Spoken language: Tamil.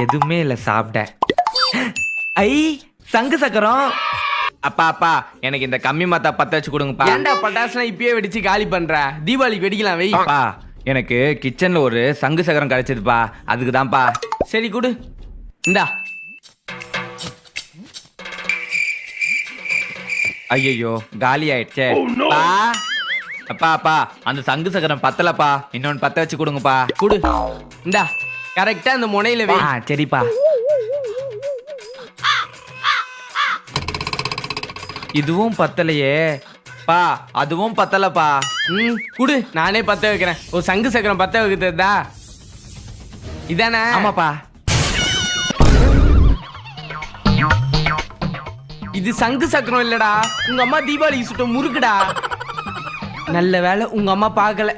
எதுவுமே இல்ல சாப்பிட. ஐ சங்கு சக்கரம். அப்பா அப்பா எனக்கு இந்த கம்மி மாத்தா பத்த வச்சு கொடுங்கப்பா. ஏன்டா பட்டாசுலாம் இப்பயே வெடிச்சு காலி பண்ற? தீபாவளிக்கு வெடிக்கலாம் வை. அப்பா எனக்கு கிச்சன்ல ஒரு சங்கு சக்கரம் கிடைச்சதுப்பா, அதுக்கு தான்ப்பா. சரி குடு. இந்தா. ஐயோ காலி ஆயிடுச்சே. அப்பா அப்பா அப்பா அந்த சங்கு சக்கரம் பத்தலப்பா, இன்னொன்னு பத்த வச்சு கொடுங்கப்பா. குடு. இந்தா கரெக்டா இந்த முனையில வை. சரிப்பா. இதுவும் பத்தலையே பா, அதுவும் பத்தலப்பா. குடு, நானே பத்த வைக்கிறேன். ஒரு சங்கு சக்கரம் பத்த வைக்கிறதா இதானே? ஆமாப்பா. இது சங்கு சக்கரம் இல்லடா, உங்க அம்மா தீபாவளிக்கு சுட்ட முறுக்குடா. நல்ல வேலை உங்க அம்மா பார்க்கல.